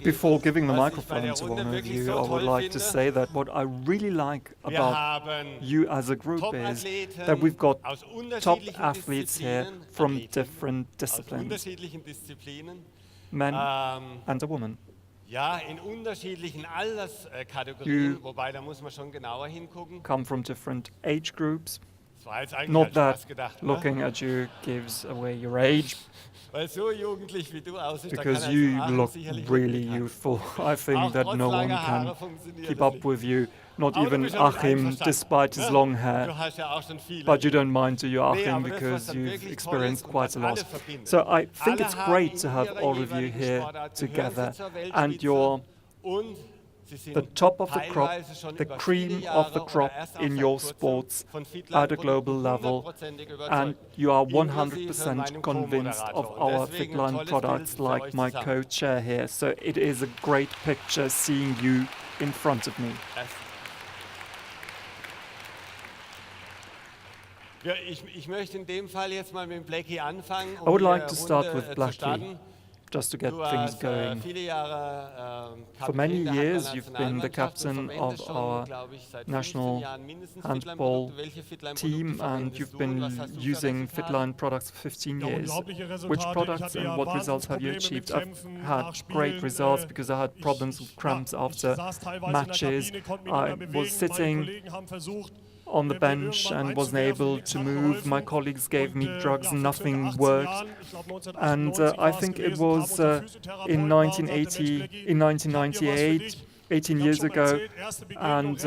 Before giving the microphone to one of you, I would like to say that what I really like about you as a group is that we've got top athletes here from different disciplines, men and a woman. You come from different age groups. Not that looking at you gives away your age, because you look really youthful. I think that no one can keep up with you, not even Achim, despite his long hair. But you don't mind, do you, Achim, because you've experienced quite a lot. So I think it's great to have all of you here together, and you're the top of the crop, the cream of the crop in your sports at a global level, and you are 100% convinced of our FitLine products, like my co-chair here. So it is a great picture seeing you in front of me. I would like to start with Blackie, just to get things going. For many years, you've been the captain of our national handball team, and you've been using FitLine products for 15 years. Which products and what results have you achieved? I've had great results because I had problems with cramps after matches. I was sitting on the bench and wasn't able to move. My colleagues gave me drugs and nothing worked. And I think it was in 1998, 18 years ago, and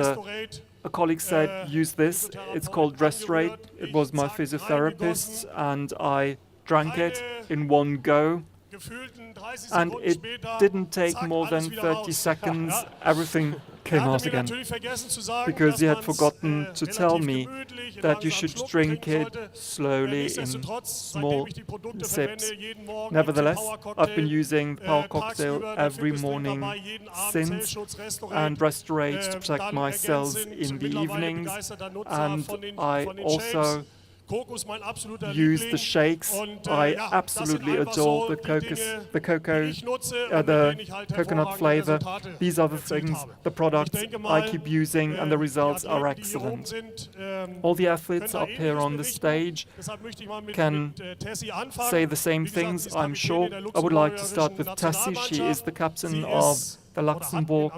a colleague said, use this, it's called Restorate. It was my physiotherapist, and I drank it in one go. And it didn't take more than 30 seconds, everything came out again, because he had forgotten to tell me that you should drink it slowly in small sips. Nevertheless, I've been using Power Cocktail every morning since, and Restorate to protect my cells in the evenings, and I also use the shakes. I absolutely adore the coconut flavor. These are the things, the products I keep using, and the results are excellent. All the athletes up here on the stage can say the same things, I'm sure. I would like to start with Tessie. She is the captain of the Luxembourg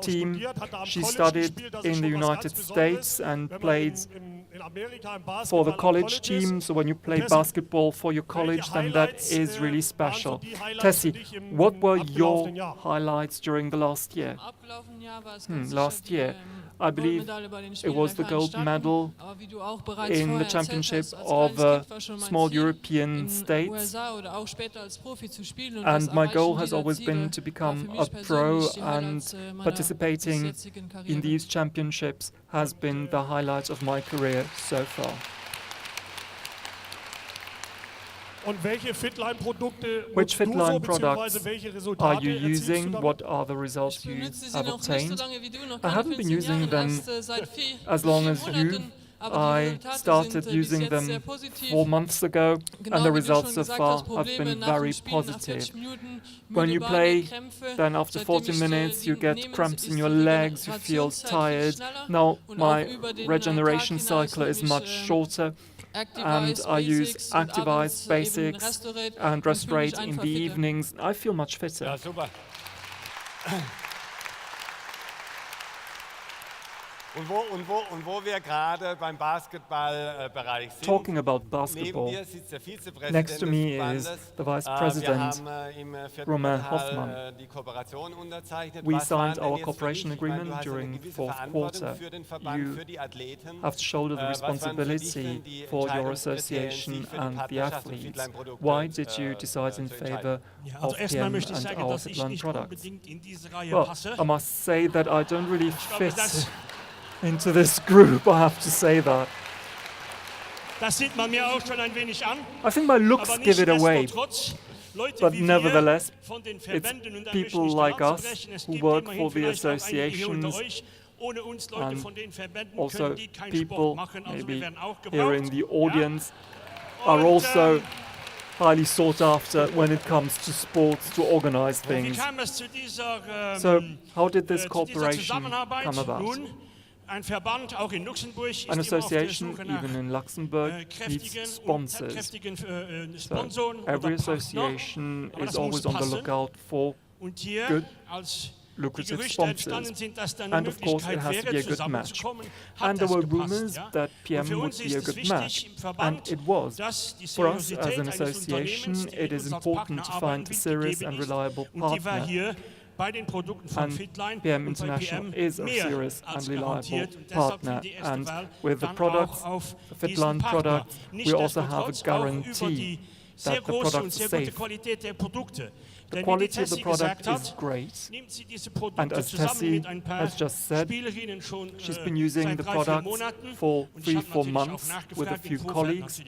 team. She studied in the United States and played for the college team. So when you play basketball for your college, then that is really special. Tessie, what were your highlights during the last year? Last year, I believe it was the gold medal in the championship of small European states. And my goal has always been to become a pro, and participating in these championships has been the highlight of my career so far. Which FitLine products are you using? What are the results you have obtained? I haven't been using them as long as you. I started using them 4 months ago, and the results so far have been very positive. When you play, then after 40 minutes you get cramps in your legs, you feel tired. Now my regeneration cycle is much shorter, and I use Active Ice Basics and Restorate in the evenings. I feel much fitter. Talking about basketball, next to me is the Vice President, Romain Hoffmann. We signed our cooperation agreement during the fourth quarter. You have to shoulder the responsibility for your association and the athletes. Why did you decide in favor of PM and our FitLine products? Well, I must say that I don't really fit into this group, I have to say that. I think my looks give it away, but nevertheless, it's people like us who work for the associations, and also people maybe here in the audience are also highly sought after when it comes to sports, to organize things. So, how did this cooperation come about? An association, even in Luxembourg, needs sponsors. So, every association is always on the lookout for good, lucrative sponsors. And of course, it has to be a good match. And there were rumors that PM would be a good match. And it was. For us as an association, it is important to find a serious and reliable partner. And PM International is a serious and reliable partner. And with the products, the FitLine products, we also have a guarantee that the products are safe. The quality of the product is great, and as Tessie has just said, she's been using the products for 3-4 months with a few colleagues,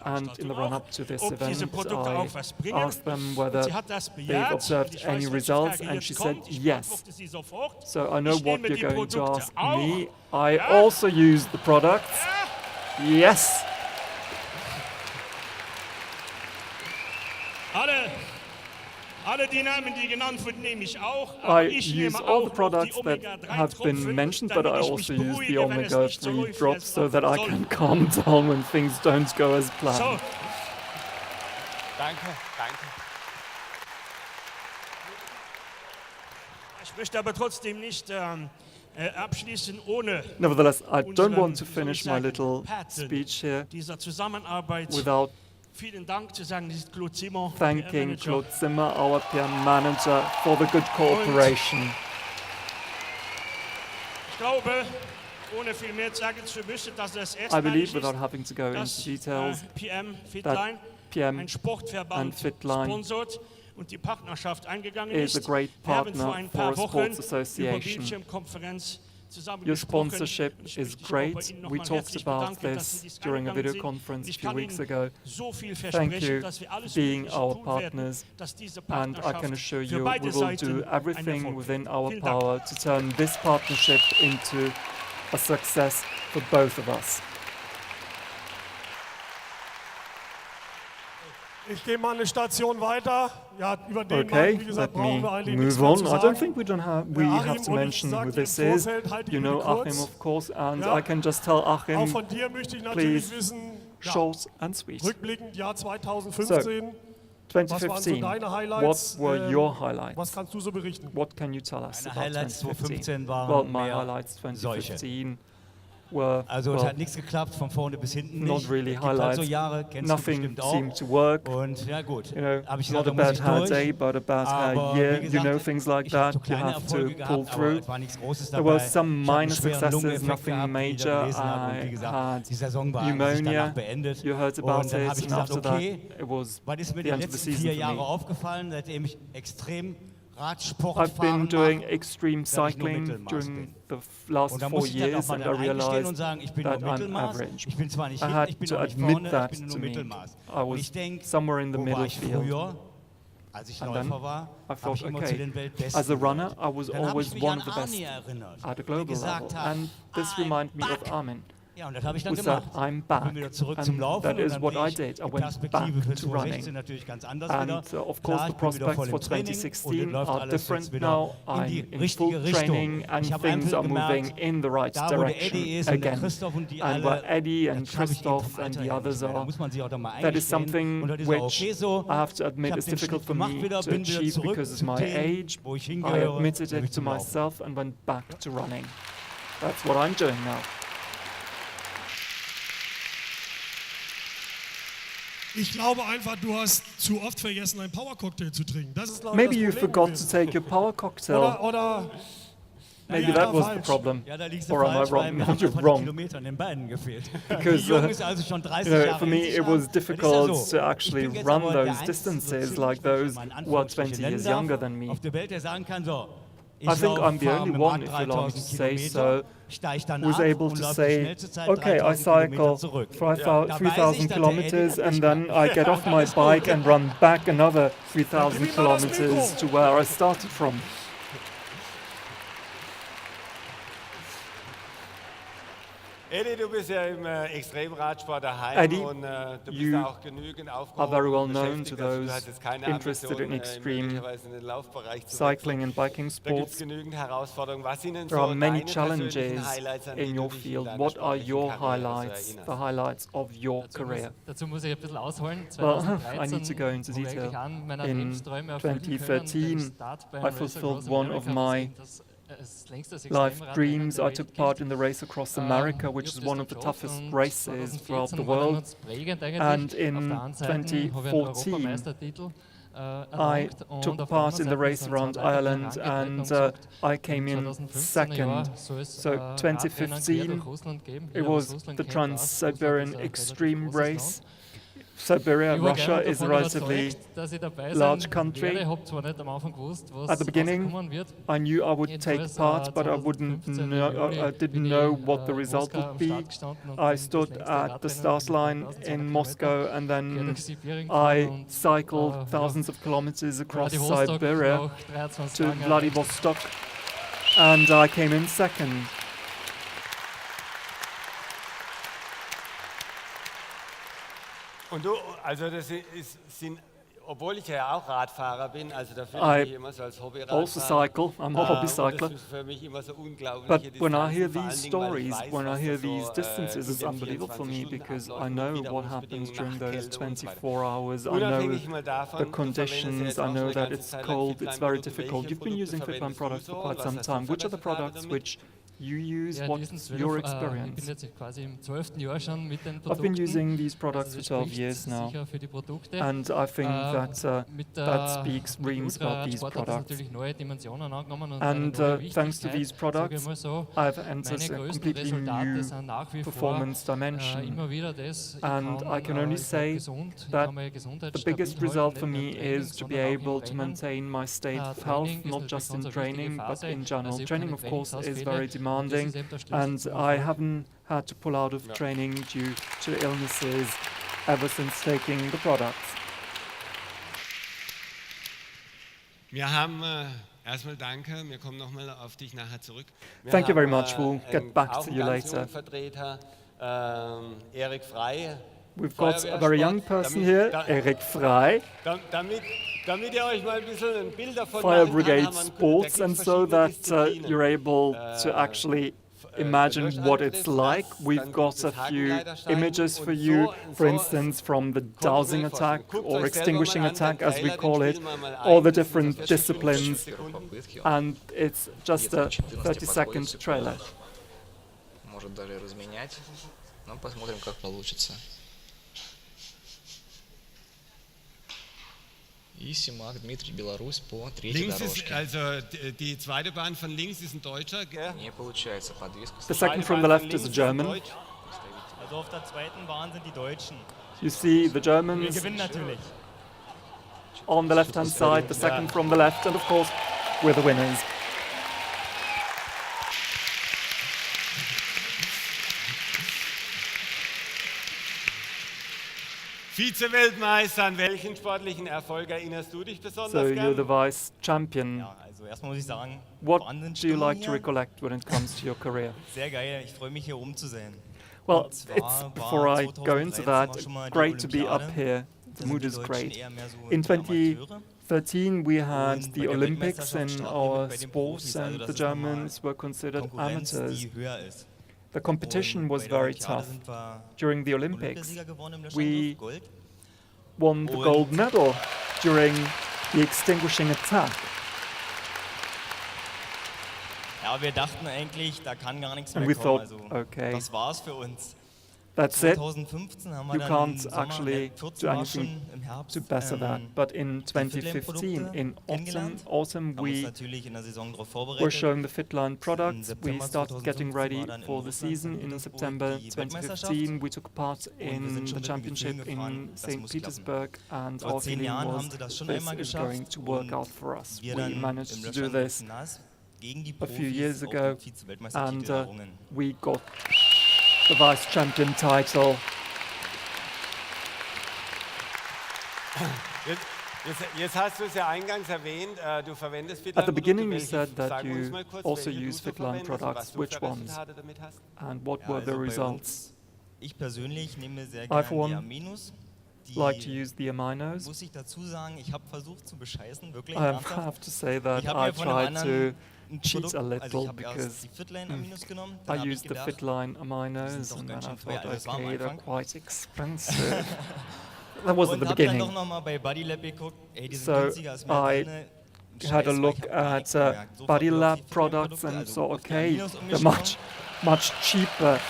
and in the run-up to this event, I asked them whether they've observed any results, and she said yes. So I know what you're going to ask me. I also use the products. Yes! I use all the products that have been mentioned, but I also use the omega-3 drops so that I can calm down when things don't go as planned. Nevertheless, I don't want to finish my little speech here without thanking Claude Zimmer, our PM manager, for the good cooperation. I believe, without having to go into details, that PM and FitLine is a great partner for a sports association. Your sponsorship is great. We talked about this during a video conference a few weeks ago. Thank you for being our partners, and I can assure you we will do everything within our power to turn this partnership into a success for both of us. Ich gehe mal eine Station weiter. Ja, über den Okay, Mann, wie gesagt, let me brauchen wir eigentlich nichts move mehr on. zu I don't sagen. think we have to mention who this is. You know Achim, of course, and I can just tell Auch Achim, von dir möchte ich natürlich please, wissen, short and sweet. rückblickend Jahr 2015, was waren so 2015, deine what Highlights? were your Was highlights? kannst du so berichten? What can you tell us Meine about Highlights 2015? 2015 waren Well, my mehr highlights solche. 2015 were, Also es well, hat nichts geklappt, von vorne bis hinten not nicht. really Es gibt halt so highlights. Jahre, kennst du Nothing bestimmt auch. seemed to work. Und ja gut, You know, habe ich not gesagt, a da muss bad ich hair durch. day, but a bad hair Aber year. wie You know, gesagt, things like ich habe that. so You kleine have to Erfolge pull gehabt, aber through. es war nichts Großes There dabei. were some Ich habe einen minor schweren successes, Lungeneffekt nothing gehabt, wie ich da major. gelesen habe. Und wie I gesagt, had die Saison war an sich danach pneumonia. beendet. You heard about Und dann it, habe ich and gesagt, after that, okay, it was was ist mir the die end of the letzten 4 season for Jahre me. aufgefallen, seitdem ich extrem Radsport I've been fahren doing mache, extreme dass ich nur cycling Mittelmaß during bin. the last Und da 4 muss ich dann auch years, mal and I dann eingestehen und realized sagen, ich bin that nur I'm Mittelmaß. average. Ich bin zwar nicht I hin, had ich bin to auch nicht admit vorne, that ich bin to nur me. Mittelmaß. I Und was ich denke, somewhere in the wo middle war ich field. früher, als ich And Läufer then war, I habe thought, ich immer zu okay, den Weltbesten as a runner, gehört. I was Dann habe always ich mich one an of the best Arni erinnert, at a der global gesagt level. hat, And this I'm reminded me of back. Armin, Ja, und das habe ich dann who said, gemacht. I'm Ich back. bin wieder zurück zum And Laufen that und is dann what sehe I ich did. I die went Perspektive back für to 2016 running. natürlich ganz anders And wieder. of course, Klar, the ich bin wieder prospects voll for im Training und es 2016 läuft are alles jetzt different wieder now. in I'm die in richtige full Richtung. training and Ich habe things are moving in the right da wo der Eddie direction ist und der again. Christoph und die And alle, where Eddie and das schaffe ich eben Christoph vom and Alter the her others nicht mehr. Da are, muss man sich auch doch mal that is eingestehen. something Und das ist auch which okay so. I have to admit Ich habe is den difficult Schritt for gemacht me wieder, to bin wieder achieve zurück because of zu my dem, age. wo ich I hingehöre, admitted nämlich it to zum Laufen. myself and went back to running. That's what I'm doing now. Ich glaube einfach, du hast zu oft vergessen, einen Power-Cocktail zu trinken. Das ist, glaube ich, Maybe das you Problem forgot to gewesen. take your power cocktail. Oder Maybe ja, that was the falsch. problem. Ja, da liegst du Or am I falsch, weil wrong? mir No, haben you're einfach die wrong. Kilometer an den Beinen gefehlt. Because, Die Jungs also schon 30 You know, Jahre for me, hinter sich it haben. was Das ist difficult ja so. to actually Ich bin jetzt run aber der those Einzige, distances so like ziemlich, those wenn ich mal in who are Anführungsstrichen 20 years nennen younger darf, than me. auf der Welt, der sagen kann, so, I think I'm the only one, if you allow me to say so, who's able to say, okay, I cycle 3,000 kilometers and then I get off my bike and run back another 3,000 kilometers to where I started from. Eddie, du bist ja im Extremradsport daheim Eddie, und du bist you da auch genügend are very well aufgehoben known und to beschäftigt. Also du those hast jetzt keine interested Ambition, in extreme möglicherweise in den Laufbereich zu cycling wechseln. and biking Da gibt es sports. genügend Herausforderungen. Was sind denn There are so many deine persönlichen challenges Highlights, an die in du your dich in field. deiner What are sportlichen your Karriere so highlights, the erinnerst? highlights of your career? Dazu muss ich ein bisschen ausholen. Well, 2013 I need to go into habe ich detail. eigentlich einen meiner In Lebensträume erfüllen können, den 2013, Start beim I Race fulfilled Across one of America, my das längste life Extremradrennen dreams. der I Welt took gilt. part in the race across America, which is one of the toughest races throughout the world. And in 2014, I took part in the race around Ireland and I came in second. So 2015, it was the Trans-Siberian Extreme Race. Siberia, Russia, is a relatively large country. At the beginning, I knew I would take part, but I didn't know what the result would be. I stood at the start line in Moscow, and then I cycled thousands of kilometers across Siberia to Vladivostok, and I came in second. Und du, also obwohl ich ja auch Radfahrer bin, also da fühle ich mich immer so als Hobbyradfahrer. Also cycle, I'm a hobby cycler. Das ist für mich immer so unglaubliche But when I hear Distanzen, these vor allen Dingen, stories, weil ich when I weiß, hear was da these so, distances, in it's den unbelievable for me 24 because I Stunden know abläuft, what happens during those Witterungsbedingungen, nach 24 hours. I know Unabhängig mal davon, the du verwendest conditions, jetzt I auch schon know eine that ganze it's Zeit lang cold, it's very FitLine-Produkte. difficult. Welche You've been using Produkte FitLine products for verwendest du quite so? some Was hast du time. Which are the für Erfahrungen products damit? which you use? Ja, What's diesen your 12, ich bin experience? jetzt quasi im 12. Jahr schon mit den I've Produkten. been using these products Also for das 12 spricht years now, sicher für die Produkte. and I think that Mit that speaks reams about these Ultrasport hat das products. natürlich neue Dimensionen angenommen und And eine neue thanks to these Wichtigkeit, sage ich products, mal so. I've entered Meine a größten completely Resultate new sind nach wie vor performance dimension. immer wieder das, ich And I can only ich say bleib gesund, ich that kann meine Gesundheit the biggest stabil result halten, for nicht nur me im Training, is to be sondern auch im able to Rennen. maintain my state of Training health, ist not natürlich just in ganz eine wichtige training, but Phase. in general. Also ich habe Training, keine of course, is Trainingsausfälle very und das demanding, ist eben der Schlüssel and zum I Erfolg. haven't had to pull out of training due to illnesses ever since taking the products. Wir haben erstmal danke, wir kommen nochmal auf dich nachher zurück. Wir Thank you very haben, much. We'll get back auch to einen you ganz later. jungen Vertreter, Erik Frey. We've got a very young person here, Erik Frey, Damit ihr euch mal ein bisschen ein Bild davon Fire machen kann, Brigade haben wir Sports, da and gibt's so verschiedene that Disziplinen. you're able to actually imagine what it's like. We've got a few images for you, for instance, from the dowsing attack or extinguishing attack, as we call it, all the different disciplines, and it's just a 30-second trailer. Может даже разменять, но посмотрим, как получится. И Симак Дмитрий, Беларусь, по третьей Links ist, дорожке. also die zweite Bahn von links ist ein Deutscher, gell? Не получается подвеска. The second from the left is a German. Also auf der zweiten Bahn sind die Deutschen. You see the Wir Germans gewinnen natürlich. on the left-hand side, the second from the left, and of course, we're the winners. Vize-Weltmeister, an welchen sportlichen Erfolg erinnerst du dich So besonders you're the gern? vice champion. Ja, also erstmal muss ich sagen, What Wahnsinn do you Stimmung like to hier. recollect when it comes to your career? Sehr geil, ich freue mich hier oben zu sein. Well, Und zwar it's war before I go into 2013 that, auch schon mal die great to be up Olympiade. here. Da The sind mood die is Deutschen great. eher mehr so In die Amateure. 2013, we had Und the bei der Olympics in Weltmeisterschaft starten wir our bei den sports, Profis, also and das the ist nochmal Germans were considered Konkurrenz, amateurs. die höher ist. The competition Und was bei der very Olympiade tough. sind wir During the Olympics, Olympiasieger geworden im we Löschangriff, Gold. won the Und- gold medal during the extinguishing attack. Ja, wir dachten eigentlich, da kann gar nichts And mehr we kommen. thought, Also, okay, das war's für uns. that's it. 2015 haben wir You dann can't im Sommer, actually 14 do war schon anything im Herbst, to better that. But in 2015, in kennengelernt. autumn, haben uns we natürlich in der Saison darauf were vorbereitet. showing the FitLine products. We September started getting 2015 ready war dann in for the Russland, season. St. In Petersburg, September die 2015, we took part wir in sind schon the mit dem Gefühl championship gefahren, in das St. muss klappen. Petersburg, and Vor our 10 feeling Jahren was haben sie das schon this einmal is geschafft going to work und out for us. wir We dann managed im to do this Löschangriff gegen die a few Profis years auch ago, den Vize-Weltmeistertitel and errungen. we got the vice champion title. Jetzt hast du es ja eingangs erwähnt, du verwendest At the FitLine-Produkte. beginning you Welche- said that sag uns you mal kurz, also welche use du so FitLine verwendest und products. was du Which für ones? Resultate damit hast. And what Ja, were the also bei results? Ich persönlich nehme sehr I gerne for die one Aminos. Die like to use the aminos. muss ich dazu sagen, ich habe versucht zu bescheißen, wirklich. I ernsthaft. have to say that Ich habe I mir von einem tried anderen to ein cheat Produkt, a also little ich habe erst because die FitLine-Aminos genommen, I dann habe ich used the gedacht, FitLine die aminos sind doch and ganz then I schön teuer, thought, also das war am okay, they're Anfang. quite expensive. That was at und the habe dann beginning. doch nochmal bei Bodylab geguckt, ey, die sind So günstiger als mir I drinne. had a Scheiß, look ich hab gar at nichts gemerkt. Sofort Body wieder auf Lab die products FitLine-Produkte, and also thought, auf die okay, Aminos they're umgeschwungen. much cheaper.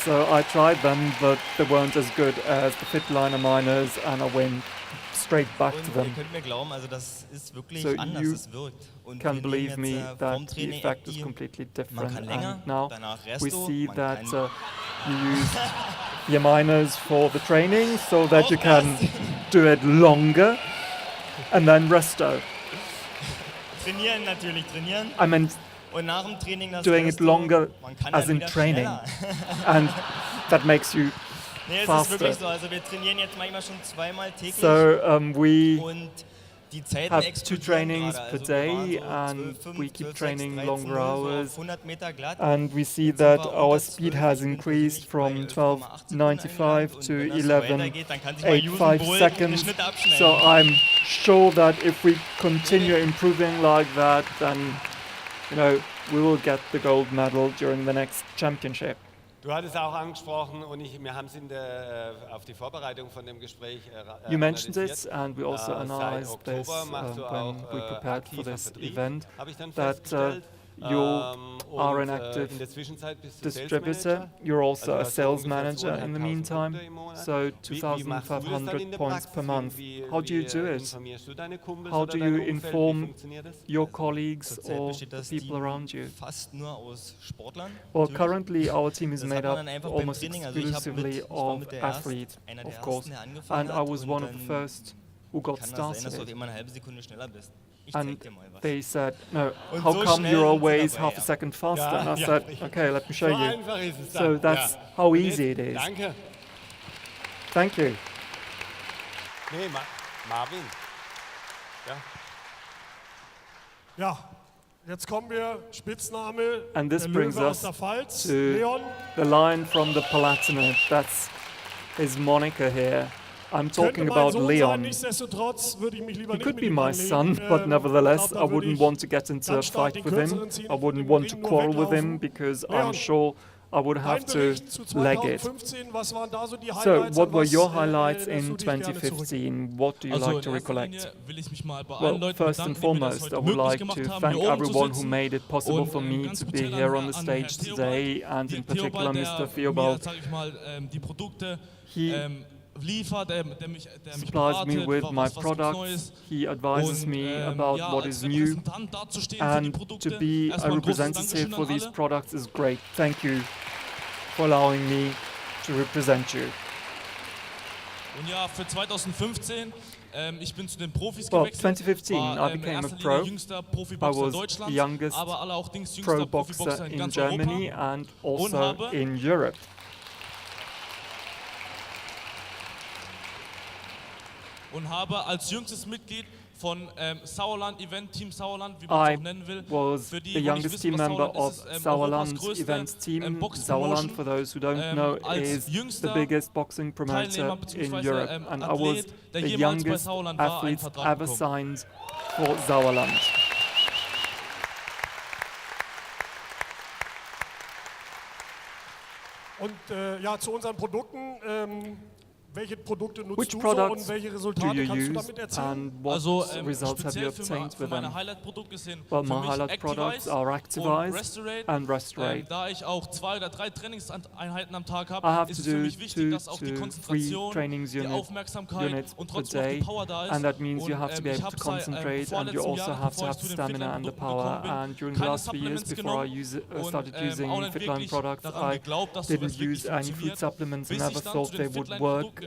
So I tried them, but they weren't as good as the FitLine aminos, and I went straight back to Und ihr them. könnt mir glauben, also das ist wirklich So anders, you es wirkt. Und Can wir nehmen believe jetzt me vom that the Training effect is die, completely man different. kann länger, And now danach we Resto, see man that kann you use the aminos for the training so that you can do it longer, and then resto. trainieren natürlich, trainieren. I meant Und nach dem Training das doing it Resto, longer man kann as dann in wieder training. schneller. And that makes you Nee, es faster. ist wirklich so. Also wir trainieren jetzt manchmal schon zweimal täglich. so we Und die Zeiten have 2 explodieren trainings gerade. per Also wir waren day so and 12, we 5, keep 12, training 6, 13, longer 0, so hours, auf 100 Meter glatt. and we see Jetzt sind that wir our unter speed 12. has Ich bin increased persönlich from bei 11,8 Sekunden 12.95 angelangt. to Und wenn das so weitergeht, dann kann sich mal Usain 11.85 Bolt seconds. den Schnitt abschneiden. So I'm sure that if we continue improving like that, then we will get the gold medal during the next championship. Du hattest auch angesprochen und wir haben es auf die Vorbereitung von dem Gespräch You mentioned analysiert. this, and we also Seit analyzed this Oktober machst du when auch we prepared for aktiver this Vertrieb, event, habe ich dann that festgestellt. you are an Und, active in der Zwischenzeit bist du Sales distributor. Manager. You're also Also a du hast sales ungefähr manager in the 2.500 meantime, Punkte im Monat. so Wie machst du das dann in 2,500 der points Praxis? per month. How do you do it? Informierst du deine Kumpels How oder do dein you Umfeld? Wie inform funktioniert das? your colleagues Zurzeit or besteht das the people Team around you? fast nur aus Sportlern. Well, natürlich. currently our team is Das made hat man up dann einfach beim almost Training, also ich exclusively war of mit der athletes, einer der of course, ersten, der angefangen and I hat, was und one of the dann first who got kann das sein, dass du auf started. immer eine halbe Sekunde schneller bist. Ich zeig And dir mal was. they said, no, Und how so come schnell you're sind sie always dabei, half a ja. second faster? Ja, And I ja, said, richtig. okay, let me show So you. einfach ist es So dann. that's ja. how Und easy jetzt- it is. Danke. Thank you. Nee, Marvin. Ja. Ja, jetzt kommen wir, Spitzname, And this der brings Löwe us aus der Pfalz, to Leon. the lion from the Palatinate. That's his moniker here. I'm Könnte talking mein about Sohn sein, Leon. nichtsdestotrotz würde ich mich lieber He nicht could mit be ihm my anlegen. son, but nevertheless, Ich glaub, I da würde wouldn't ich want to get into a ganz stark fight den with him. Kürzeren ziehen. I wouldn't Im want to Ring nur quarrel with him weglaufen. because Leon, I'm sure I would have Dein to Bericht zu leg it. 2015, was waren da so die So, Highlights? what an were was, your highlights erinnerst in du dich gerne zurück? 2015? What do you like to recollect? Will ich mich mal bei allen Well, Leuten first and bedanken, die mir das foremost, I heute would möglich like gemacht to haben, thank hier oben zu everyone who sitzen. made it possible Und for me ganz to be speziell here on the an stage Herrn Theobald, today, and in particular Mr. der Theobald. mir, sag ich mal, die Produkte He liefert, der mich supplies beratet, me with my was gibt's products. Neues. He advises Und, me about ja, what als is new, Repräsentant dazustehen für die and Produkte. to be a Erstmal ein großes representative Dankeschön for an these alle. products is great. Thank you for allowing me to represent you. Und ja, für 2015, ich bin zu den Profis Well, gewechselt. 2015 war, I became a in erster pro. Linie jüngster I Profiboxer was Deutschlands, the youngest aber allerdings pro jüngster boxer Profiboxer in in ganz Germany Europa. and also habe in Europe. Und habe als jüngstes Mitglied von Sauerland Event, Team Sauerland, wie man I es auch nennen will, was für die, the wo nicht youngest wissen, team was member Sauerland of ist, Europas Sauerland's größte events team. Boxpromotion. Sauerland, for those who don't know, als is the jüngster biggest boxing promoter Teilnehmer in beziehungsweise Europe, and I was Athlet, der the jemals bei youngest Sauerland war, einen athlete Vertrag ever bekommen. signed for Sauerland. Und ja, zu unseren Produkten. Welche Produkte nutzt Which du so products und welche do Resultate you kannst du use, damit erzielen? and what Also results have you speziell obtained für with meine them? Highlight-Produkte sind Well, für my mich highlight products Activise are und Activise Restorate. and Restorate. Da ich auch 2 oder 3 Trainingseinheiten am Tag I habe, have ist to es für do mich wichtig, 2 dass auch die to 3 Konzentration, trainings die units Aufmerksamkeit und per trotzdem auch die day, Power da ist. and that means you Und, have to be ich able to habe seit concentrate, and you vorletztem also Jahr, have to bevor ich have zu den stamina and the FitLine-Produkten power. gekommen bin, And during the keine last few years, Supplements before I genommen started und, using auch nicht FitLine wirklich products, daran I geglaubt, dass sowas didn't wirklich use any food funktioniert, supplements and bis never ich dann thought zu they den would FitLine-Produkten work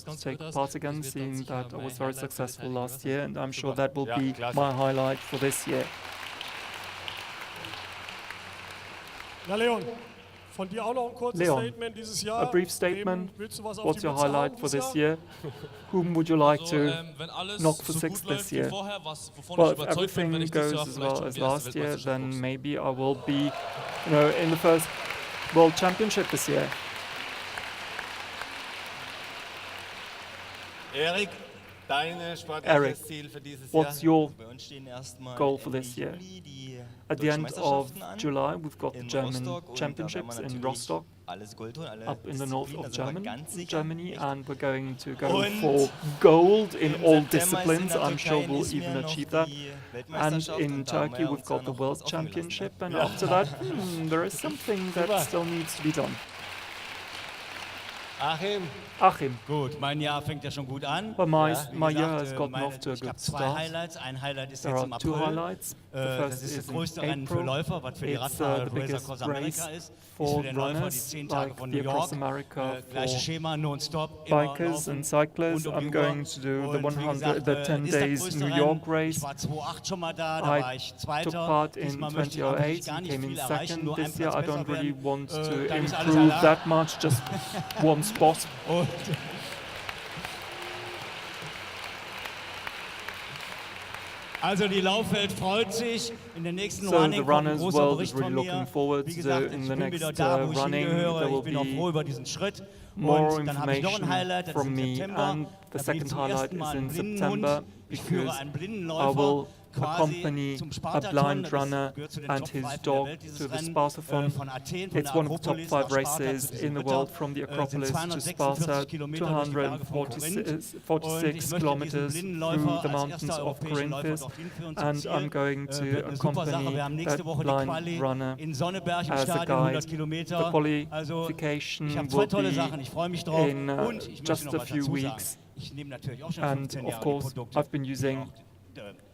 schaut ganz take gut aus. part again, Das wird dann seeing sicher that I mein was very Highlight für die successful Teilnehmer last sein. year, and I'm sure Super. that will Ja, be klasse. my highlight for this year. Na Leon, Von dir auch noch ein kurzes Leon, Statement dieses a Jahr. brief statement. Wem willst du was auf What's die your Mütze highlight hauen for dieses this year? Whom would you like So, to wenn alles knock for so six gut this läuft wie year? vorher, wovon Well, ich if überzeugt bin, wenn everything ich dieses goes Jahr as vielleicht well schon as die erste last year, Weltmeisterschaft then boxe. maybe I will be, in the first World Championship this year. Erik, dein Eric, sportliches Ziel für dieses Jahr? What's your Bei uns stehen erstmal goal for Ende this year? Juli die At the deutschen end of Meisterschaften an July, we've got the in German Rostock und da werden wir Championships in natürlich Rostock, alles Gold holen, alle up in the north Disziplinen, of da sind wir ganz sicher. Germany, Echt. and we're going to go Und for gold in Im all September ist in disciplines. der I'm sure Türkei we'll in even Izmir noch achieve that. die And Weltmeisterschaft in und da haben Turkey, wir we've uns ja got the noch World was offen gelassen, Championship, ne? and after that, there is something that still needs to be done. Achim, Gut, mein Jahr fängt ja schon gut an. well, my Wie year gesagt, has gotten off to a ich habe good zwei start. Highlights. Ein Highlight ist There jetzt im are two April. highlights. The Das first ist das is in größte Rennen für April. Läufer, was für die It's Radfahrer the Race biggest Across America race ist. Ist for für den Läufer die runners 10 Tage like von the New Across York. America Gleiches for Schema, nonstop, immer bikers laufen, and cyclists. rund um I'm die going Uhr. to do the Und wie gesagt, 10 ist das days größte New Rennen. York race. Ich war 2008 schon mal da I war ich took Zweiter. part in Diesmal möchte ich eigentlich 2008 gar and nicht came in viel erreichen, second. nur ein This year I Platz don't besser really werden. want to Dann ist alles improve erlaubt. that much, just one spot. Und also die Laufwelt freut sich. In der nächsten So the Running kommt ein runners großer world Bericht is really von mir. looking forward Wie to gesagt, in ich the bin wieder next da, wo ich running. hingehöre. There Ich will bin auch froh be über diesen Schritt. more Und dann habe ich noch ein information Highlight, das ist from im me, September. and the Da bin ich second zum highlight ersten is Mal in im September Blindenhund. Ich führe because einen I Blindenläufer will quasi accompany zum a Spartathon. blind Das runner gehört zu den and Top his 5 der dog Welt, dieses to the Rennen. Spartathon. Von Athen, von It's der one of the top Akropolis 5 nach Sparta races zu diesem in the Ritter. world, from the Sind Acropolis to 246 Sparta, Kilometer durch die Berge von Korinth. Und ich 246 möchte kilometers diesen through Blindenläufer the als mountains erster of europäischen Läufer Corinth, dorthin führen zum and Ziel. I'm going to Wird eine super Sache. accompany Wir haben nächste that Woche die blind Quali runner in Sonneberg im as a Stadion, 100 guide. Kilometer. The Also qualification ich habe will zwei tolle be Sachen, ich freue mich drauf. in Und ich möchte just noch a was few dazu sagen. weeks. Ich nehme natürlich auch schon And 15 of Jahre course, die Produkte. I've been using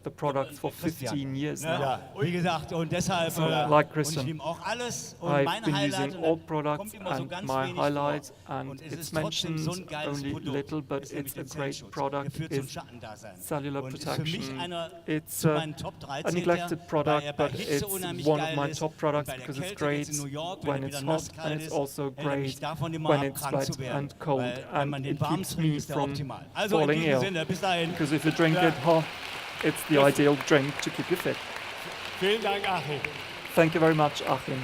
the products for Christian, 15 years ne? now. Wie gesagt, und deshalb, So, und like ich Christian, nehme auch alles und I've mein been Highlight using und all dann products kommt immer so and ganz my wenig highlight, vor. and Und es it's ist trotzdem mentioned so ein geiles only Produkt, little, but ist nämlich it's a der great Zellschutz. product. Der führt zum It's Schattendasein. cellular Und ist für mich protection. einer It's zu meinen Top 3 a zählt neglected weil product, er bei but Hitze it's unheimlich one of geil my ist. top Und products bei der because it's Kälte great jetzt in New York, when wenn it's wieder hot, nasskalt and it's ist, also hält er great mich davon immer when ab, it's krank wet zu werden. and cold, Weil, wenn and man den it warm keeps trinkt, me ist der from optimal. Also in falling diesem ill. Sinne, bis dahin. Because if you drink it hot, it's the ideal drink to keep you fit. Vielen Dank, Achim. Thank you very much, Achim.